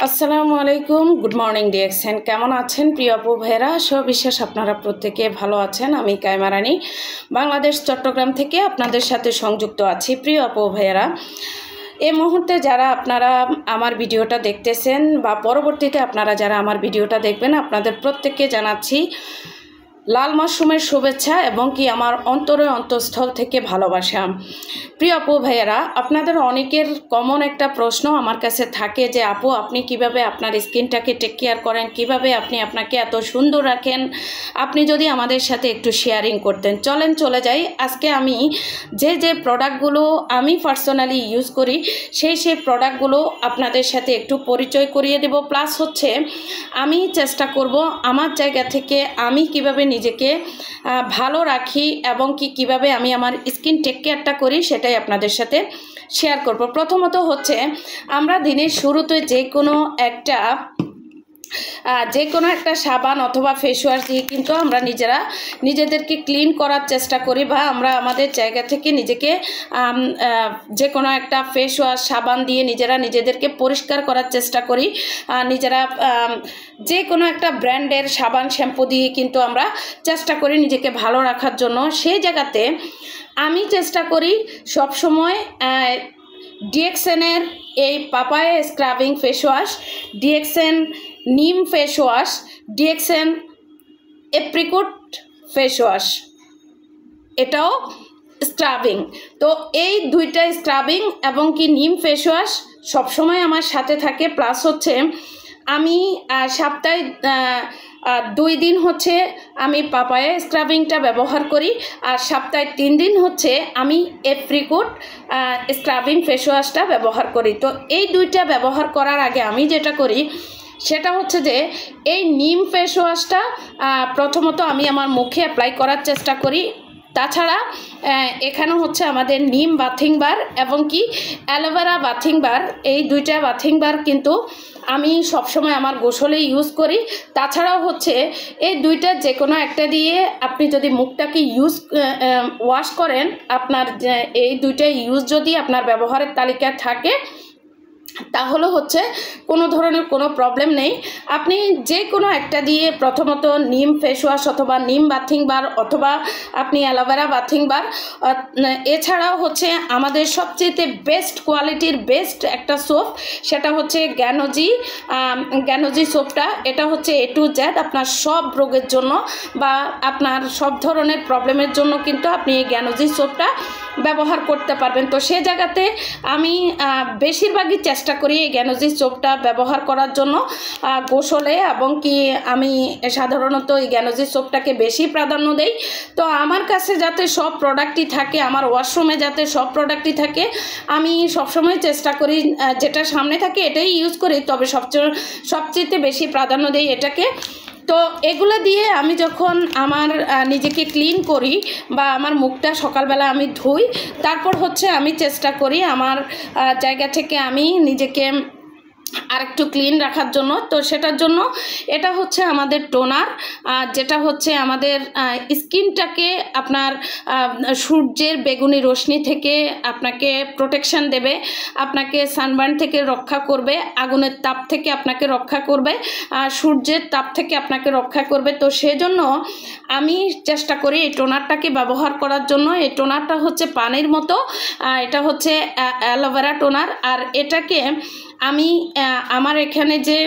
আসসালামু আলাইকুম, good morning ডিএক্সেন। কেমন আছেন প্রিয় আপু ভাইয়েরা? বিশ্বাস আপনারা প্রত্যেকে ভালো আছেন। আমি কায়মা রানী বাংলাদেশ চট্টগ্রাম থেকে আপনাদের সাথে সংযুক্ত আছি। প্রিয় আপু ভাইয়েরা, এই মুহূর্তে যারা আপনারা আমার ভিডিওটা দেখতেছেন বা পরবর্তীতে আপনারা যারা আমার ভিডিওটা দেখবেন, আপনাদের প্রত্যেককে জানাচ্ছি লাল মাশরুমের শুভেচ্ছা এবং কি আমার অন্তঃস্থল থেকে ভালোবাসা। প্রিয় আপু ভাইয়েরা, আপনাদের অনেকের কমন একটা প্রশ্ন আমার কাছে থাকে যে আপু, আপনি কিভাবে আপনার স্কিনটাকে টেক কেয়ার করেন, কিভাবে আপনি আপনাকে এত সুন্দর রাখেন, আপনি যদি আমাদের সাথে একটু শেয়ারিং করতেন। চলেন চলে যাই। আজকে আমি যে প্রোডাক্টগুলো আমি পার্সোনালি ইউজ করি সেই প্রোডাক্টগুলো আপনাদের সাথে একটু পরিচয় করিয়ে দেব। প্লাস হচ্ছে আমি চেষ্টা করব আমার জায়গা থেকে আমি কিভাবে নিজেকে ভালো রাখি এবং কিভাবে আমি আমার স্কিন টেক কেয়ারটা করি সেটাই আপনাদের সাথে শেয়ার করব। প্রথমত হচ্ছে আমরা দিনের শুরুতে যে কোনো একটা সাবান অথবা ফেস ওয়াশ দিয়ে কিন্তু আমরা নিজেদেরকে ক্লিন করার চেষ্টা করি, বা আমরা আমাদের জায়গা থেকে নিজেকে যে কোনো একটা ফেস ওয়াশ সাবান দিয়ে নিজেদেরকে পরিষ্কার করার চেষ্টা করি। যে কোনো একটা ব্র্যান্ডের সাবান শ্যাম্পু দিয়ে কিন্তু আমরা চেষ্টা করি নিজেকে ভালো রাখার জন্য। সেই জায়গাতে আমি চেষ্টা করি সবসময় ডিএক্সেনের এই পাপায়া স্ক্রাবিং ফেস ওয়াশ, ডিএক্সেন নিম face wash, ডিএক্সেন apricot face wash, এটাও স্ক্রাবিং। তো এই দুইটা স্ক্রাবিং এবং নিম ফেস ওয়াশ সবসময় আমার সাথে থাকে। প্লাস হচ্ছে আমি সপ্তাহে 2 দিন হচ্ছে আমি পাপায়া স্ক্রাবিংটা ব্যবহার করি, আর সপ্তাহে 3 দিন হচ্ছে আমি এপ্রিকট স্ক্রাবিং ফেস ওয়াশটা ব্যবহার করি। তো এই দুইটা ব্যবহার করার আগে আমি যেটা করি সেটা হচ্ছে যে এই নিম ফেস ওয়াশটা প্রথমত আমি আমার মুখে অ্যাপ্লাই করার চেষ্টা করি। তাছাড়া এখানে হচ্ছে আমাদের নিম বাথিং বার এবং অ্যালোভেরা বাথিং বার, এই দুইটা বাথিং বার কিন্তু আমি সবসময় আমার গোসলে ইউজ করি। তাছাড়াও হচ্ছে এই দুইটা যে কোনো একটা দিয়ে আপনি যদি মুখটাকে ওয়াশ করেন, আপনার এই দুইটা ইউজ যদি আপনার ব্যবহারের তালিকায় থাকে তাহলে হচ্ছে কোনো ধরনের কোনো প্রবলেম নেই। আপনি যে কোনো একটা দিয়ে প্রথমত নিম ফেস ওয়াশ অথবা নিম বাথিং বার অথবা আপনি অ্যালোভেরা বাথিং বার, এছাড়াও হচ্ছে আমাদের সবচেয়ে বেস্ট কোয়ালিটির বেস্ট একটা সোপ, সেটা হচ্ছে জ্ঞানোজি সোপটা। এটা হচ্ছে A to Z আপনার সব রোগের জন্য বা আপনার সব ধরনের প্রবলেমের জন্য কিন্তু আপনি এই জ্ঞানোজি সোপটা ব্যবহার করতে পারবেন। তো সে জায়গাতে আমি বেশিরভাগই চেষ্টা করি এই জ্ঞানোজি সোপটা ব্যবহার করার জন্য গোসলে, এবং আমি সাধারণত এই জ্ঞানোজি সোপটাকে বেশি প্রাধান্য দেই। তো আমার কাছে যাতে সব প্রোডাক্টই থাকে, আমার ওয়াশরুমে যাতে সব প্রোডাক্টই থাকে, আমি সবসময় চেষ্টা করি যেটা সামনে থাকে এটাই ইউজ করি, তবে সবচেয়ে বেশি প্রাধান্য দেই এটাকে। তো এগুলো দিয়ে আমি যখন আমার নিজেকে ক্লিন করি বা আমার মুখটা সকালবেলা আমি ধুই, তারপর হচ্ছে আমি চেষ্টা করি আমার জায়গা থেকে আমি নিজেকে আরেকটু ক্লিন রাখার জন্য। তো সেটার জন্য এটা হচ্ছে আমাদের টোনার, যেটা হচ্ছে আমাদের স্কিনটাকে আপনার সূর্যের বেগুনি রশ্মি থেকে আপনাকে প্রোটেকশন দেবে, আপনাকে সানবার্ন থেকে রক্ষা করবে, আগুনের তাপ থেকে আপনাকে রক্ষা করবে, সূর্যের তাপ থেকে আপনাকে রক্ষা করবে। তো সেজন্য আমি চেষ্টা করি এই টোনারটাকে ব্যবহার করার জন্য। এই টোনারটা হচ্ছে পানির মতো, এটা হচ্ছে অ্যালোভেরা টোনার, আর এটাকে আমি আমার এখানে যে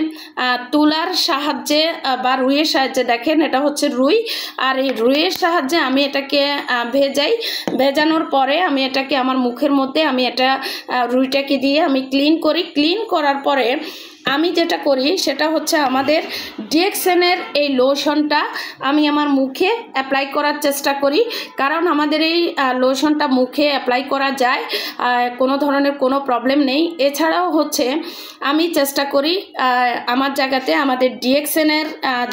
তুলার সাহায্যে বা রুইয়ের সাহায্যে, দেখেন এটা হচ্ছে রুই, আর এই রুইয়ের সাহায্যে আমি এটাকে ভেজানোর পরে আমি এটাকে আমার মুখের মধ্যে আমি রুইটাকে দিয়ে আমি ক্লিন করি। ক্লিন করার পরে আমি যেটা করি সেটা হচ্ছে আমাদের ডিএক্সেনের এই লোশনটা আমি আমার মুখে অ্যাপ্লাই করার চেষ্টা করি, কারণ আমাদের এই লোশনটা মুখে অ্যাপ্লাই করা যায়, কোনো ধরনের কোনো প্রবলেম নেই। এছাড়াও হচ্ছে আমি চেষ্টা করি আমার জায়গাতে আমাদের ডিএক্সেনের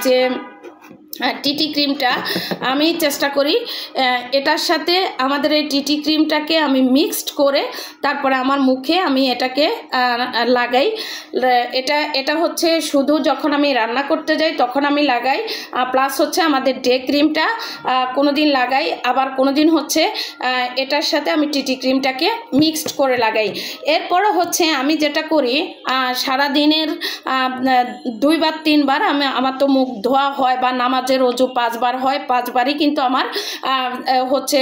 যে টিটি ক্রিমটা আমি চেষ্টা করি এটার সাথে আমাদের এই টিটি ক্রিমটাকে আমি মিক্সড করে তারপরে আমার মুখে আমি এটাকে লাগাই। এটা হচ্ছে শুধু যখন আমি রান্না করতে যাই তখন আমি লাগাই, প্লাস হচ্ছে আমাদের ডে ক্রিমটা কোনো দিন লাগাই, আবার কোনো দিন হচ্ছে এটার সাথে আমি টিটি ক্রিমটাকে মিক্সড করে লাগাই। এরপরে হচ্ছে আমি যেটা করি সারা দিনের 2 বার 3 বার আমার তো মুখ ধোয়া হয় বা নামাজের ওযু 5 বার হয়, 5 বারই কিন্তু আমার হচ্ছে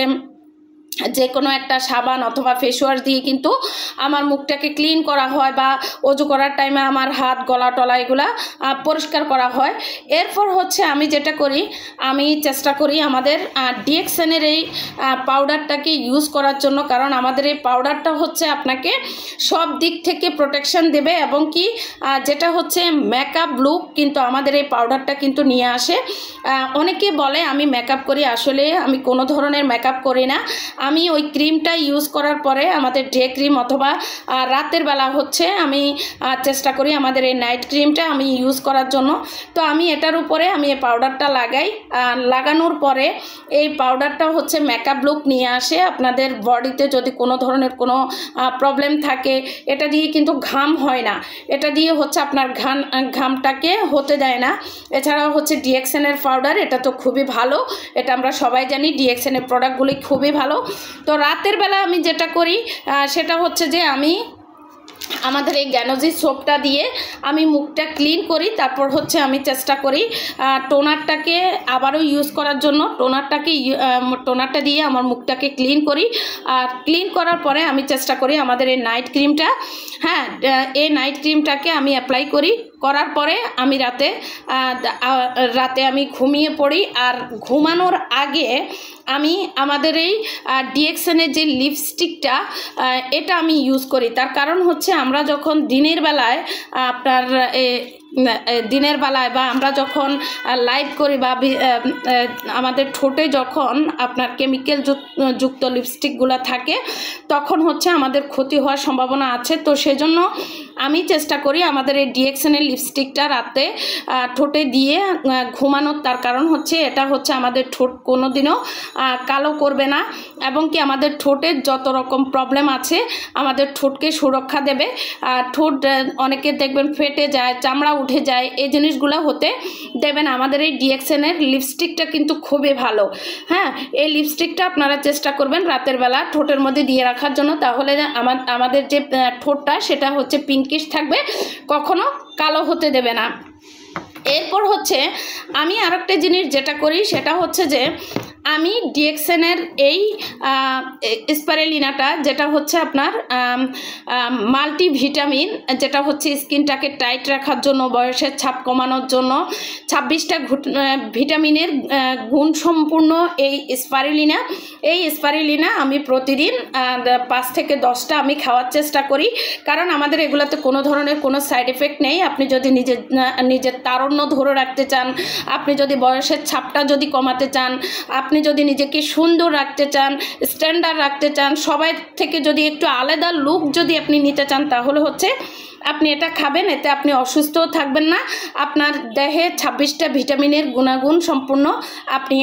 যে কোনো একটা সাবান অথবা ফেস ওয়াশ দিয়ে কিন্তু আমার মুখটাকে ক্লিন করা হয় বা ওযু করার টাইমে আমার হাত গলা টলা এগুলা পরিষ্কার করা হয়। এরপর হচ্ছে আমি যেটা করি আমি চেষ্টা করি আমাদের ডিএক্সএনের এই পাউডারটাকে ইউজ করার জন্য, কারণ আমাদের এই পাউডারটা হচ্ছে আপনাকে সব দিক থেকে প্রোটেকশন দেবে এবং কি যেটা হচ্ছে মেকআপ লুক কিন্তু আমাদের এই পাউডারটা কিন্তু নিয়ে আসে। অনেকে বলে আমি মেকআপ করি, আসলে আমি কোনো ধরনের মেকআপ করি না। আমি ওই ক্রিমটা ইউজ করার পরে আমাদের ডে ক্রিম অথবা রাতের বেলা হচ্ছে আমি চেষ্টা করি আমাদের এই নাইট ক্রিমটা আমি ইউজ করার জন্য। তো আমি এটার উপরে আমি এই পাউডারটা লাগাই, লাগানোর পরে এই পাউডারটা হচ্ছে মেকআপ লুক নিয়ে আসে। আপনাদের বডিতে যদি কোনো ধরনের কোনো প্রবলেম থাকে এটা দিয়ে কিন্তু ঘাম হয় না, এটা দিয়ে হচ্ছে আপনার ঘামটাকে হতে দেয় না। এছাড়াও হচ্ছে ডিএক্সএনের পাউডার, এটা তো খুবই ভালো, এটা আমরা সবাই জানি ডিএক্সএনের প্রোডাক্টগুলি খুবই ভালো। তো রাতের বেলা আমি যেটা করি সেটা হচ্ছে যে আমি আমাদের এই গ্যানোজি সোপটা দিয়ে আমি মুখটা ক্লিন করি, তারপর হচ্ছে আমি চেষ্টা করি টোনারটাকে আবারও ইউজ করার জন্য। টোনারটা দিয়ে আমার মুখটাকে ক্লিন করি, আর ক্লিন করার পরে আমি চেষ্টা করি আমাদের এই নাইট ক্রিমটা, হ্যাঁ এই নাইট ক্রিমটাকে আমি অ্যাপ্লাই করি। করার পরে আমি রাতে আমি ঘুমিয়ে পড়ি, আর ঘুমানোর আগে আমি আমাদের এই ডিএক্সএনের যে লিপস্টিকটা এটা আমি ইউজ করি। তার কারণ হচ্ছে আমরা যখন দিনের বেলায় বা আমরা যখন লাইভ করি বা আমাদের ঠোঁটে যখন আপনার কেমিক্যাল যুক্ত লিপস্টিকগুলো থাকে তখন হচ্ছে আমাদের ক্ষতি হওয়ার সম্ভাবনা আছে। তো সেজন্য আমি চেষ্টা করি আমাদের এই ডিএক্সএনের লিপস্টিকটা রাতে ঠোঁটে দিয়ে ঘুমানোর। তার কারণ হচ্ছে এটা হচ্ছে আমাদের ঠোঁট কোনো দিনও কালো করবে না, এবং কি আমাদের ঠোঁটের যত রকম প্রবলেম আছে আমাদের ঠোঁটকে সুরক্ষা দেবে। ঠোঁট অনেকে দেখবেন ফেটে যায়, চামড়া উঠে যায়, এই জিনিসগুলো হতে দেবেন। আমাদের এই ডিএক্সএনের লিপস্টিকটা কিন্তু খুবই ভালো। হ্যাঁ, এই লিপস্টিকটা আপনারা চেষ্টা করবেন রাতের বেলা ঠোঁটের মধ্যে দিয়ে রাখার জন্য, তাহলে আমাদের যে ঠোঁটটা সেটা হচ্ছে পিঙ্কিশ থাকবে, কখনো কালো হতে দেবে না। এরপর হচ্ছে আমি আরেকটা জিনিস যেটা করি সেটা হচ্ছে যে আমি ডিএক্সএনের এই স্পাইরুলিনাটা যেটা হচ্ছে আপনার মাল্টিভিটামিন, যেটা হচ্ছে স্কিনটাকে টাইট রাখার জন্য, বয়সের ছাপ কমানোর জন্য 26টা ভিটামিনের গুণ সম্পূর্ণ এই স্পাইরুলিনা আমি প্রতিদিন 5 থেকে 10টা আমি খাওয়ার চেষ্টা করি, কারণ আমাদের এগুলোতে কোনো ধরনের কোনো সাইড এফেক্ট নেই। আপনি যদি নিজের তারুণ্য ধরে রাখতে চান, আপনি যদি বয়সের ছাপটা যদি কমাতে চান, আপনি যদি নিজেকে সুন্দর রাখতে চান, স্ট্যান্ডার্ড রাখতে চান, সবাই থেকে যদি একটু আলাদা লুক যদি আপনি নিতে চান, তাহলে হচ্ছে আপনি এটা খাবেন। এতে আপনি অসুস্থও থাকবেন না, আপনার দেহে 26টা ভিটামিনের গুণাগুণ সম্পূর্ণ আপনি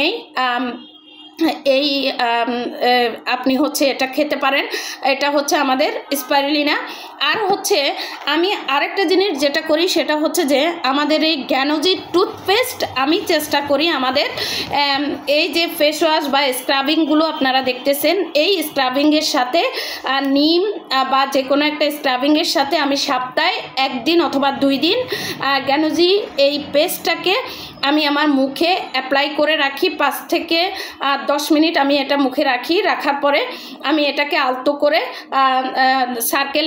আপনি হচ্ছে এটা খেতে পারেন। এটা হচ্ছে আমাদের স্পাইরুলিনা। আর হচ্ছে আমি আরেকটা জিনিস যেটা করি সেটা হচ্ছে যে আমাদের এই গ্যানোজি টুথপেস্ট আমি চেষ্টা করি আমাদের এই যে ফেস ওয়াশ বা স্ক্রাবিংগুলো আপনারা দেখতেছেন, এই স্ক্রাবিংয়ের সাথে নিম বা যে কোনো একটা স্ক্রাবিংয়ের সাথে আমি সপ্তাহে 1 দিন অথবা 2 দিন গ্যানোজি এই পেস্টটাকে আমি আমার মুখে অ্যাপ্লাই করে রাখি। 5 থেকে 10 মিনিট আমি এটা মুখে রাখি। রাখার পরে আমি এটাকে আলতো করে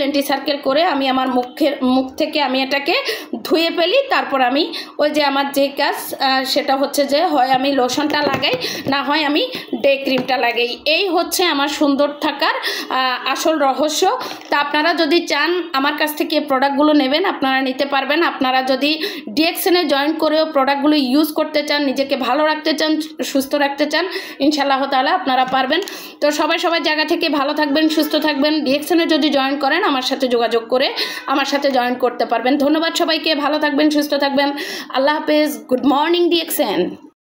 অ্যান্টি সার্কেল করে আমি আমার মুখ থেকে আমি এটাকে ধুয়ে ফেলি। তারপর আমি ওই যে আমার যে কাজ সেটা হচ্ছে যে হয় আমি লোশনটা লাগাই, না হয় আমি ডে ক্রিমটা লাগাই। এই হচ্ছে আমার সুন্দর থাকার আসল রহস্য। তা আপনারা যদি চান আমার কাছ থেকে এই প্রোডাক্টগুলো নেবেন, আপনারা নিতে পারবেন। আপনারা যদি ডিএক্সএনে জয়েন করেও প্রোডাক্টগুলো ইউজ করতে চান, নিজেকে ভালো রাখতে চান, সুস্থ রাখতে চান, ইনশাআল্লাহ তাআলা আপনারা পারবেন। তো সবাই জায়গা থেকে ভালো থাকবেন, সুস্থ থাকবেন। ডিএক্সএনে যদি জয়েন করেন আমার সাথে যোগাযোগ করে আমার সাথে জয়েন করতে পারবেন। ধন্যবাদ সবাইকে, ভালো থাকবেন, সুস্থ থাকবেন। আল্লাহ হাফেজ। Good morning DXN.